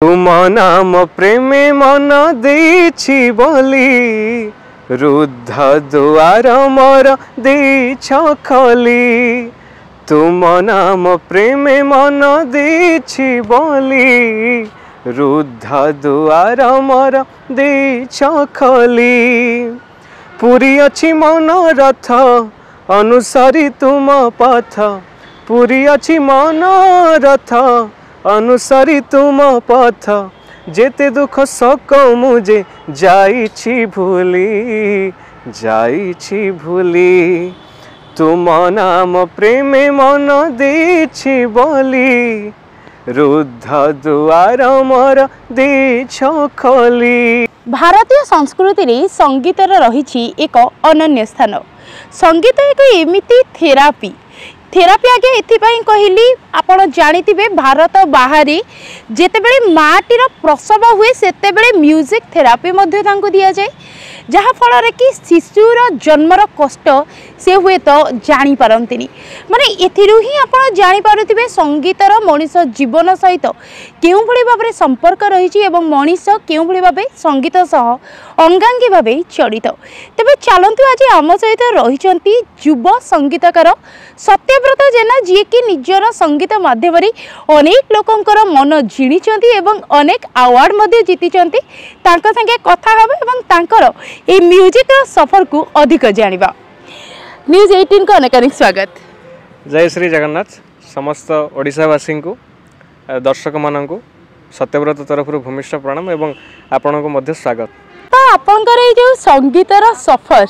तुम नाम प्रेमे मन देछि बोली रुद्ध दुआर मोर देछ खोली। तुम नाम प्रेमे मन देछि बोली रुद्ध दुआर मोर देछ खोली। पुरी अछि मन रथ अनुसरी तुम पथ पुरी अछि मन रथ अनुसरी तुम पथ जेते दुख सक मुझे जाइछि भूली। तुम नाम प्रेमे मन देछि बोली रुद्ध दुआर मोर देछ खोली। भारतीय संस्कृति रे संगीतर रही एक अनन्य स्थान। संगीत एक एमिति थेरापी आगे एथिपाई कहली आपण जानिथिबे भारत बाहरी जेतेबेले माटीर प्रसव हुए सेतेबेले म्यूजिक थेरापी मध्ये तांको दिया जाए जहाँ फल कि शिशुर जन्मर कष्ट से हुए तो जानी पारंतिनी माने एथिरु ही आपण जानी पारुथिबे संगीतर मनीष जीवन सहित केउ भली भाबरे संपर्क रही एवं मनीष केउ भली भाबे संगीत सह अंगांगी भाबे जड़ित। तेबे चलंतु आज आम सहित रहिचंती युवा संगीतकार सत्यव्रत जेना जी कि निजर संगीत माध्यम अनेक लोकंकर मन जिणिचंती एवं अनेक अवार्ड मध्ये जीतिचंती। तांका संगे कथा हबे एवं तांकर ए म्यूजिक सफर को अधिक जानिबा। न्यूज 18 को अनेक स्वागत। जय श्री जगन्नाथ। समस्त ओडिशावासी को दर्शक मान को सत्यव्रत तरफ भूमिष्ठ प्रणाम एवं आपण को मध्य स्वागत। तो आपनकर ए जो संगीतर सफर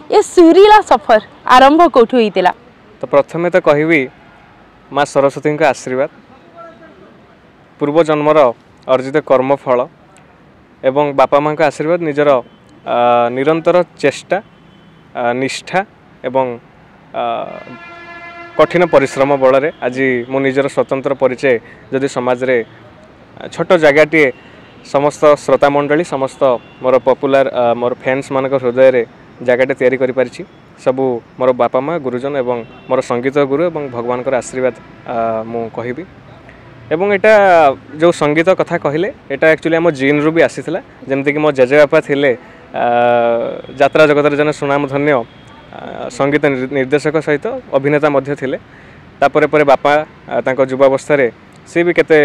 ए सुरीला सफर आरंभ कोठु होइतिला? तो प्रथमे तो कहबी माँ सरस्वती का आशीर्वाद पूर्व जन्मर अर्जित कर्मफल एवं बापा माँ का आशीर्वाद निजर निरंतर चेष्टा निष्ठा एवं कठिन परिश्रम बल आज मो निजर स्वतंत्र परिचय जदि समाज रे छोट जगहटे समस्त श्रोता मंडली समस्त मोर पॉपुलर मोर फैंस मान हृदय रे जगहटे तैयारी करि पारिछि सबू मोर बापा माँ गुरुजन एवं मोर संगीत गुरु एवं भगवान को आशीर्वाद मु कहबी। एवं एटा जो संगीत कथा कहले एटा एक्चुअली आम जीन रू भी आसीथिला जेमति कि मो जेजेबापा थिले यात्रा जगत जन सुनामधन्य संगीत निर्देशक सहित अभिनेता मध्य थिले। तापरे परे बापा तांको युवावस्था रे सी भी केते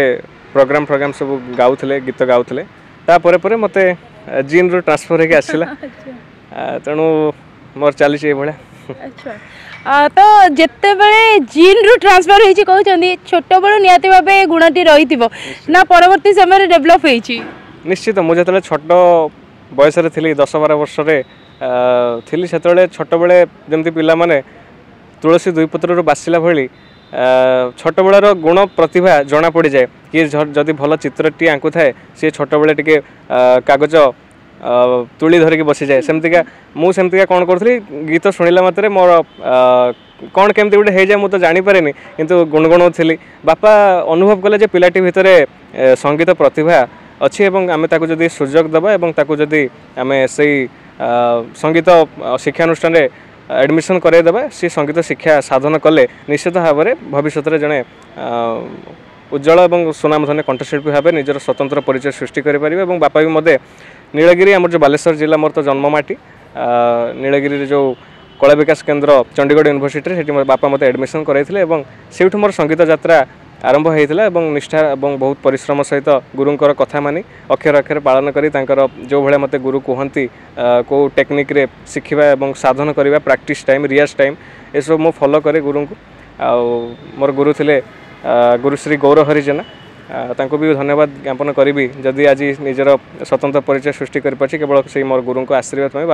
प्रोग्राम सब गाउथिले गीत गाउथिले तापरे परे मते जीन रू ट्रांसफर होके आसीला तेणु मोर चली से भले। अच्छा तो जिते बड़े जीन रू ट्रांसफर होइछि कहउछन्ती छोट बड़ नियाती भाबे गुणटी रहितिबो ना परवर्ती समय रे डेवलप होइछि? निश्चित मु जतले छोट बयस रे थिली 10-12 वर्ष रे थिली सेतले छोट बेले जेमति पिला माने तुलसी दुई पत्र रो बासिला भली छोट बेलर गुण प्रतिभा जना पड़ जाए कि जदि भल चित्रटी आंकु थाए सी छोट बेले टिके कागज तुली धरिकी बसी जाए सेमतिका मुझे कौन करी गीत शुणिला मात्रे मोर कौन केमती गोटे हो जाए मुझे जानीपारे किंतु गुणगुणाऊली बापा अनुभव कले जे पिलाटी भितर संगीत प्रतिभा अच्छी एवं आम ताकू जदि सुजोग देवा एवं ताकू जदि आम से संगीत शिक्षानुष्ठान एडमिशन करदेवा सी संगीत शिक्षा साधन कले निश्चित भाव में भविष्य जड़े उज्जवल और सुनामधन्य कंठशिल्पी भाव निजर स्वतंत्र परिचय सृष्टि करें। बापा भी मत नीलगिरी आम जो बालेश्वर जिला मोर तो जन्ममाटी नीलगिरी जो कला विकास केन्द्र चंडीगढ़ यूनिवर्सिटी से बापा मत एडमिशन कराइले से मोर संगीत यात्रा आरंभ होता निष्ठा और बहुत परिश्रम सहित गुरुंकर कथा मानी अक्षर अक्षर पालन करी जो भाया मत गुरु कहती को टेक्निक रे शिखा और साधन करवा प्रैक्टिस टाइम रियाज टाइम ये सब मु फॉलो करे गुरु को मोर गुरु थिले गुरुश्री गौरव हरिजेना तांको भी धन्यवाद ज्ञापन करी जदि आज निजर स्वतंत्र परिचय सृष्टि कर केवल से मोर गुरु को आशीर्वाद में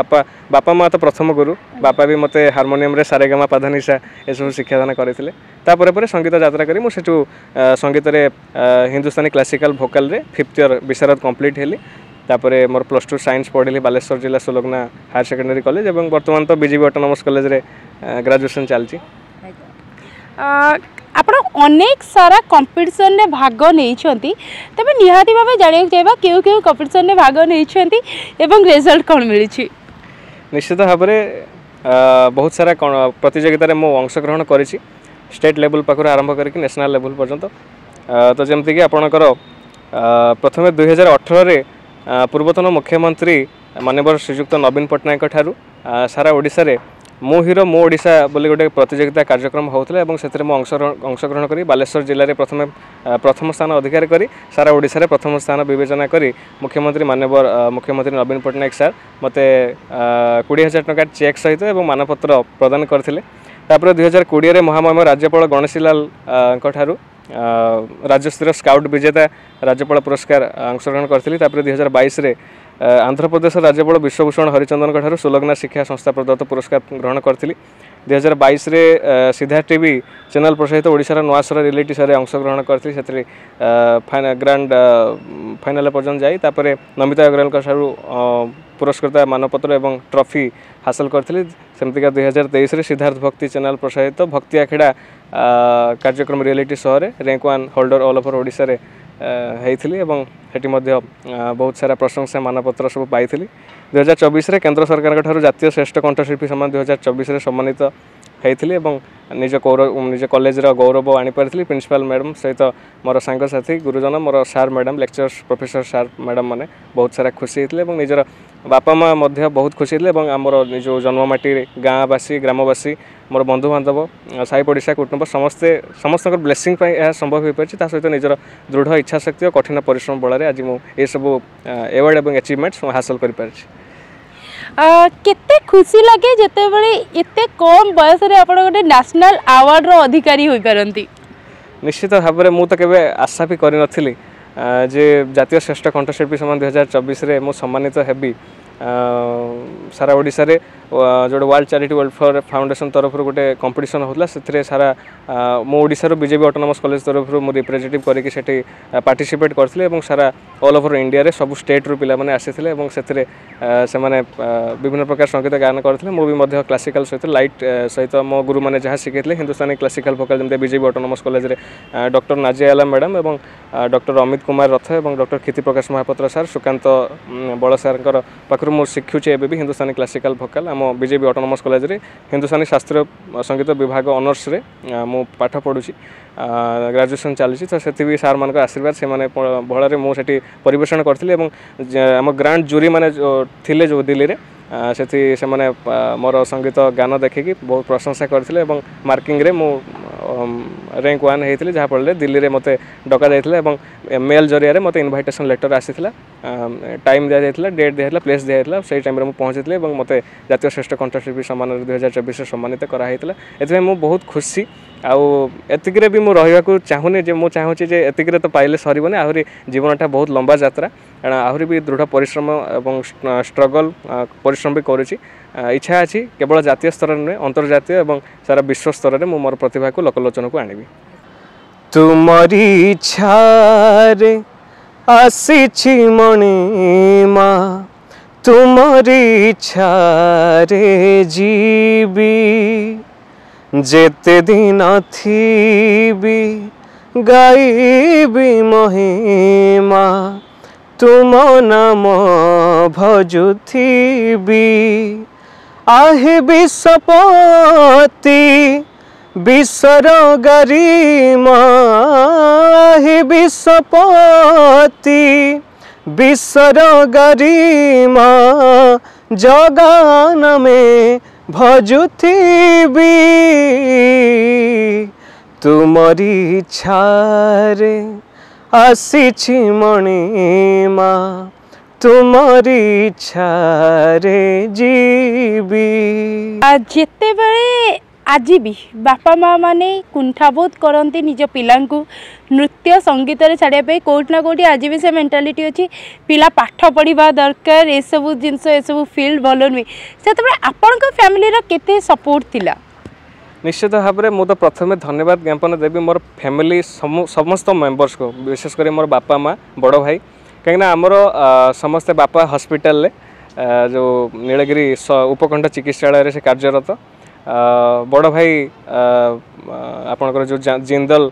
बापा माँ तो प्रथम गुरु बापा भी मते हारमोनियम रे सारेगामा पाधानिशा ये सब शिक्षादान करते तापर संगीत यात्रा करी मुझे संगीत रे हिंदुस्तानी क्लासिकल भोकाल रे 5th ईयर विशारद कंप्लीट हेली तापर मोर +2 साइंस पढ़ी बालेश्वर जिला सुलग्ना हायर सेकेंडरी कॉलेज और बर्तमान तो बीजेपी ऑटोनोमस कॉलेज रे ग्रेजुएशन चलती। आपण अनेक सारा कंपटीशन ने भाग नहीं तबे निहाती भाव जानिया चाहिए केउ केउ कंपटीशन ने भाग नहीं एवं रिजल्ट कौन मिली? निश्चित भाव में बहुत सारा प्रतियोगिता मु अंशग्रहण करी स्टेट लेवल पाखर आरंभ करके नेशनल लेवल पर्यंत तो जमती कि आपणकर प्रथम 2018 पूर्वतन मुख्यमंत्री माननीय श्रीजुक्त नवीन पट्टनायक ठारू सारा ओडिशा रे मो हिरो मो ओडिशा बोली गोटे प्रतियोगिता कार्यक्रम होता है से अंशग्रहण कर बालेश्वर जिले में प्रथम स्थान अधिकार करी सारा ओडिशा रे प्रथम स्थान विवेचना करी मुख्यमंत्री माननीय मुख्यमंत्री नवीन पट्टनायक सार मते 20,000 टंका चेक सहित एवं मानपत्र प्रदान करथिले। तापर 2020 रे महामहिम राज्यपाल गणेशीलाल ठारू राज्यस्तरीय स्काउट विजेता राज्यपाल पुरस्कार अंशग्रहण करथिली। तापर 2022 रे आंध्र प्रदेश राज्यपाल विश्वभूषण हरिचंदन ठारू सुलग्ना शिक्षा संस्था प्रदत्त पुरस्कार ग्रहण करथिली। 2022 रे सीधा टीवी चैनल प्रसारित ओडिशार नुआसर रियलिटी शो रे अंशग्रहण करथिली। सेतरे ग्रांड फाइनल पर्यंत जाई तापर नमिता अग्रवाल ठारू पुरस्कृत मानपत्र एवं ट्रॉफी हासिल करथिली। सेमतिका 2023 रे सिद्धार्थ भक्ति चैनल प्रसारित भक्ति आखेड़ा कार्यक्रम रियलिटी शो रे rank 1 holder all over Odisha रे हेइथिली एवं हेटी मध्य बहुत सारा प्रशंसा मानपत्र सब पाइथिली। 2024 रे केंद्र सरकार ठारू जातीय श्रेष्ठ कंठशिल्पी सम्मान 2024 रे सम्मानित हेइथिली एवं निज कॉलेज रो गौरव आनी पारथिली। प्रिंसिपल मैडम सहित मोर सांग साथी गुरुजन मोर सार मैडम लेक्चरर्स प्रोफेसर सार मैडम माने बहुत सारा खुशी हेइथिले एवं निजर बापा माँ मध्य बहुत खुशी हेइथिले एवं हमर निज जन्ममाटी गाँवासी ग्रामवासी मोर बंधु बांधव साई पड़िशा कुटुंब समस्त ब्लेसिंग यह संभव हो पार्टी सहित निजर दृढ़ इच्छा शक्ति और कठिन परिश्रम बल आज मुझे सब एवार्ड और अचिवमेंट्स हासिल कर केते खुशी लगे जिते बड़े इतने कम बयस रे आपण गोटे नेशनल अवार्ड रो अधिकारी होई परंती। निश्चित भाव में मु तो केबे आशा भी करि नथिली जे जातीय श्रेष्ठ कंठशिल्पी सम्मान 2024 रे मु सम्मानित हेबी। सारा ओडिशा रे जो वर्ल्ड चैरिटी वेलफेयर फाउंडेशन तरफ गोटे कंपटीशन होता से सारा मो ओडिशा बीजेपी ऑटोनोमस कॉलेज तरफ मु रिप्रेजेंटेटिव करके सेठी पार्टिसिपेट करथिले सारा ऑल ओवर इंडिया रे सब स्टेट रू पिला माने आसीथिले से माने विभिन्न प्रकार संगीत गायन करथिले। मु भी मध्य क्लासिकल सहित लाइट सहित मो गुरु माने जहाँ शिखैथिले हिंदुस्तानी क्लासिकल भोकाल जमते बीजेपी ऑटोनोमस कॉलेज रे डॉक्टर नाजिया आलम मैडम एवं डॉक्टर अमित कुमार रथ एवं डॉक्टर कीर्ति प्रकाश महापात्र सार सुकांत बड़ सार पाखु मु शिखुचे एबे भी हिंदुस्तानी क्लासिकल भोकाल आम बीजेपी ऑटोनोमस कॉलेज रे हिंदुस्तानी शास्त्रीय संगीत विभाग ऑनर्स रे मु पाठ पढ़ुची ग्रेजुएशन चली तो से भी सार मान आशीर्वाद से भल मु सेठी परिवेषण करथिले एवं आम ग्रांड जूरी माने थिले जो दिल्ली रे से माने मोर संगीत गान देखिकी बहुत प्रशंसा करथिले एवं मार्किंग रे मु रैंक 1 होती जहाँ फल दिल्ली में मत डका जाता मेल जरिया मत इनविटेशन लेटर आसीला टाइम दि जाता डेट दिया प्लेस दिया से टाइम मुझे पहुँची मत जातीय श्रेष्ठ कंठशिल्पी सम्मान 2024 सम्मानित कराइला। एथि मु बहुत खुशी आतिक भी मुझे रहा चाहूनी जे मुझे चाहूँगी जे एतिक तो पाइले सरबनी आहरी जीवनटा बहुत लंबा यात्रा आहरी भी दृढ़ परिश्रम और स्ट्रगल परिश्रम भी करुँची इच्छा अच्छी केवल जातीय स्तर नुहे अंतर्जातीय और सारा विश्व स्तर में मोर प्रतिभा को लोकलोचन को आनिबी। तुमरी इच्छारे आसीछि मणिमा तुमरी इच्छारे जीवी जेते दिन थीबी गाइबी महिमा तुम नाम भजुथिबी आहे विषपति विश्वर गरिमा आहे विषपति विश्वर गरिमा जगान में भजुथिबी तुमरी इच्छारे आसीछि मणिमा तुमरी इच्छारे जीवी। जिते बड़े आज भी बापा माँ माने कुंठाबोध करती निज पिलांकु नृत्य संगीत रे छाड़िया पे कोट ना कोटी आज भी से मेंटालिटी अच्छी पिला पाठ पढ़ा दरकार ये सब जिनस ये सब फील्ड भल नुहे से आपण फैमिली रो केते सपोर्ट थिला। निश्चित भाव में मुझे प्रथम धन्यवाद ज्ञापन देवी मोर फैमिली समस्त मेंबर्स को विशेषकर मोर बापा माँ बड़ भाई कहीं आमर समस्ते बापा हॉस्पिटल जो नीलगिरी उपखंड चिकित्सालय से कार्यरत बड़ भाई आपणकर जो जिंदल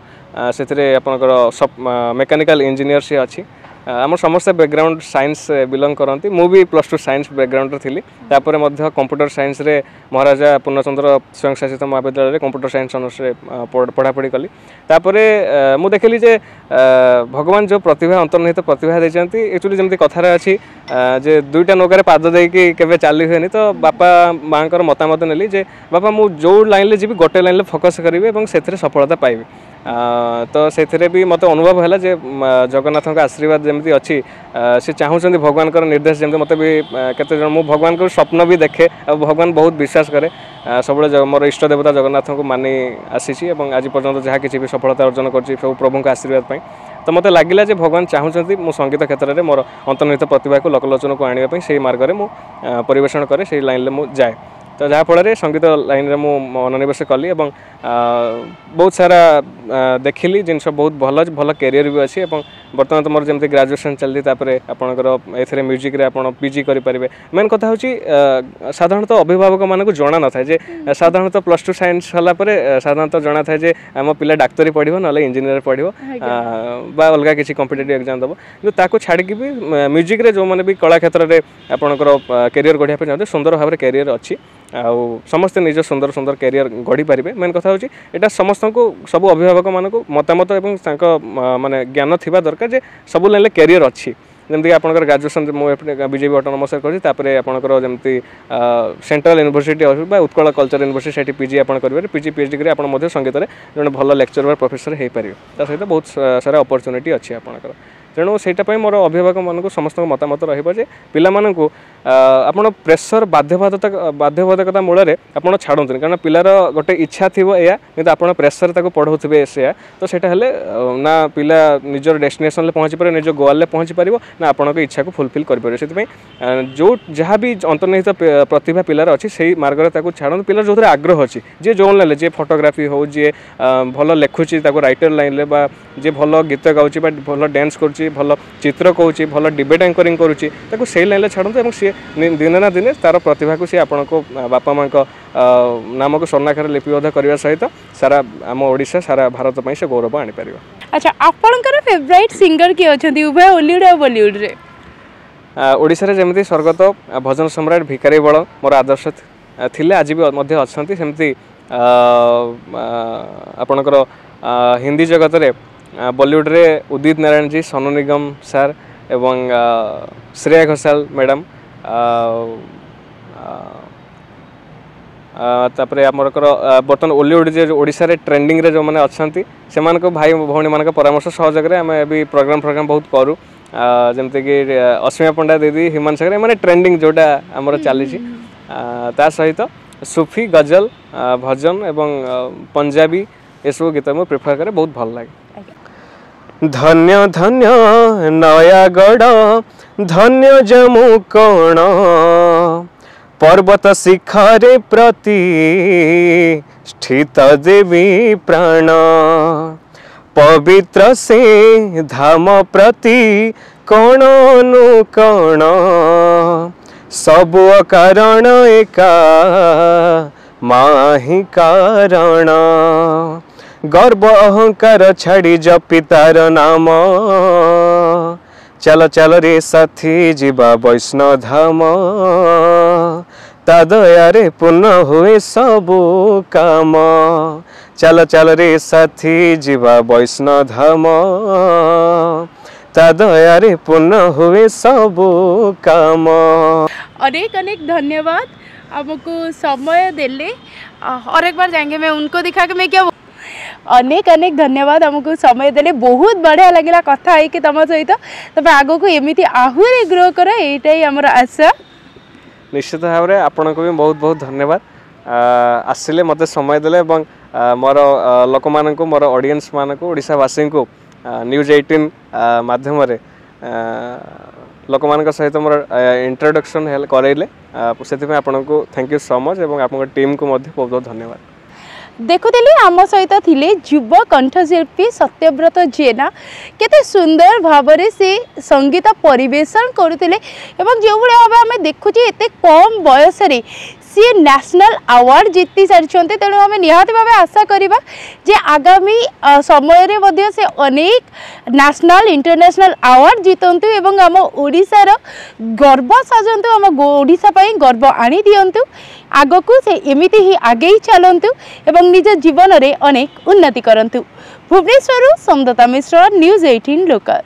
से आपणकर मेकानिकल इंजीनियर सी अच्छी आम समस्त बैकग्राउंड साइंस बिलोंग करती मुझे +2 साइंस बैकग्राउंड थी तापर कंप्यूटर साइंस रे महाराजा पूर्णचंद्र स्वयंशासित महाविद्यालय कंप्यूटर साइंस ऑनर्स रे पढ़ापढ़ी कली तापर मुझे देखिली जे भगवान जो प्रतिभा अंतर्निहित प्रतिभा देते एक्चुअली जमी कथार अच्छी जे दुईटा नौकार पाद देकी केवे चली हुए तो बापा माँ मतामत नेली जे बापा मु जो लाइन जी गोटे लाइन फोकस करी से सफलता पाइबी तो से भी मत अनुभव है जे जगन्नाथ आशीर्वाद जमी अच्छी सी चाहूँ भगवान निर्देश जमी मत भी केते जन मु भगवान को स्वप्न भी देखे और भगवान बहुत विश्वास करे सब मोर इष्ट देवता जगन्नाथ को मानी आसी आज पर्यंत जहाँ किसी भी सफलता अर्जन कर प्रभु का आशीर्वाद पाई तो मत लगिला जे भगवान चाहूँ मो संगीत क्षेत्र में मोर अंतर्निहित प्रतिभा को लोकलोचन को आने से मार्ग में मुझे परिवेशन करे से लाइन में मुझे जाए तो जहाँफल संगीत लाइन में मुझे मनोनिवेश कली और बहुत सारा देखिली जिन बहुत भल भल कैरियर भी अच्छी बर्तमान तो मोर जमी ग्रेजुएशन चलती आपंकर ए म्यूजिक रे आपन पीजी करें मेन कथा हूँ साधारणतः अभिभावक मानक जना न था साधारणतः +2 साइंस होगापर साधारणतः जना था जे आम पिला डाक्तरी पढ़ो ना इंजीनियर पढ़ो अलग किसी कॉम्पिटिटिव एग्जाम दब कि छाड़ी भी म्यूजिक रे जो मैंने भी कला क्षेत्र में आपंकर कैरियर गढ़िया चाहते सुंदर भाव में कैरियर अच्छी आउ समस्ते निज सुंदर सुंदर कैरियर गढ़ी पारे मेन कथा होची एटा समस्त को सब अभिभावक मानक मतामत एवं माने ज्ञान थिबा दरकार जे सब लाइन कैरियर अच्छी जमती आपंकर ग्रेजुएशन मुझे बीजेपी ऑटोनोमस करपर आपंकर जमती central university Utkal culture university से पीजी आप करेंगे पीजी पीएचडी कर संगीत में जो भल लेक्चर प्रोफेसर हो पारे सहित बहुत सारा अपॉर्चुनिटी अच्छी आपंकर तेणु से मोर अभिभावक मानक समस्त मतामत रही पिलामानंकु आपण प्रेसर बाध्यबाधकता मूल में आप छाड़तुनि कारण पिलार गोटे इच्छा थी या कि आप प्रेसर ताको पढ़ाऊे से तो सेटा हेले ना पिला निजर डेस्टिनेशन में पहुँची पारे निज गोल पहुँची पार ना आपण इच्छा को फुलफिल करें जो जहाँ भी अंतर्निहित प्रतिभा पिलार अच्छी से मार्ग में छाड़ू पिलार जो आग्रह अच्छी जी जो लाइन जी फोटोग्राफी हो जी भल लिखुची राइटर लाइन में जी भल गीत गाँच भल डांस कर भल चित्र कौच भल डिबेट एंकरिंग करुँची से लाइन छाड़ू और सी दिन ना दिन तार प्रतिभा को सी आपण को बापा माँ नाम को स्वर्णाक्षर लिपिबद्ध करने सहित सारा आम ओडिशा सारा भारत में से गौरव आनीपर। अच्छा आपणकर फेवरेट सिंगर किए अच्छा उभय हॉलीवुड और बॉलीवुड रे ओडिशा रे जमती स्वर्गत भजन सम्राट भिखारी बल मोर आदर्श थिले आज भी अच्छा सेमती आपणकर हिंदी जगत रे बॉलीवुड रे उदित नारायण जी सोनू निगम सर एवं श्रेया घोषाल मैडम तापर आमरकर बर्तमान हॉलीवुड जे ओडिशा रे ट्रेंडिंग रे जो माने अच्छी से भाई भौणी मान परामर्श सहयोग आम भी प्रोग्राम बहुत करूँ जमती कि अस्मिया पंडा दीदी हिमान सागर मैंने ट्रेंडिंग जोटा आमर चली सहित सूफी गजल भजन एवं पंजाबी ये सब गीत मुझे प्रिफर करे बहुत भल लगे। धन्य धन्य नयागढ़ धन्य जम्मू कोण पर्वत शिखरे प्रति स्थित देवी प्राण पवित्र से धाम प्रति कोण अनुकोण सब कारण एका माही कारण गर्व अहंकार छाड़ी जपि तार नाम चल चल रे साथी जीवा वैष्णव धाम ता दयारे पूर्ण हुए सबु काम चल चल रे साथी जीवा वैष्णव धाम ता दयारे पूर्ण हुए सबु काम। अनेक अनेक धन्यवाद हमको समय देले और एक बार जाएंगे मैं उनको दिखा के मैं क्या अनेक अनेक धन्यवाद हमको समय देले बहुत बढ़िया लगे कथा है कि तुम सहित तब आग को एमती आहरी ग्रो कर यही आमर आशा निश्चित भाव में आपण को भी बहुत बहुत धन्यवाद आसिले मत समय देले मोर लोक मान मोर ऑडियंस मान ओडिशावासी को न्यूज 18 माध्यम लोक मान सहित मोर इंट्रोडक्शन करैले से आपन को थैंक यू सो मच और आप टीम को बहुत बहुत धन्यवाद। देखुली आम सहित थिले युव कंठशिल्पी सत्यव्रत जेना केते सुंदर भाव से संगीत परिवेशन करुले जो भाव आम देखुचे एत कम बयस सी नेशनल अवार्ड जीति सारी तेणु आम निहाती भाव आशा करवा जे आगामी समय रे मध्य से अनेक नेशनल इंटरनेशनल अवार्ड जीतंतु एवं आम ओडिशार गर्व साजंतु आम ओडिशा पई गर्व आनी दियंतु आगकू से एमिति ही आगे चलंतु एवं निज जीवन रे अनेक उन्नति करंतु। भुवनेश्वर समदत्ता मिश्र न्यूज़ 18 लोकल।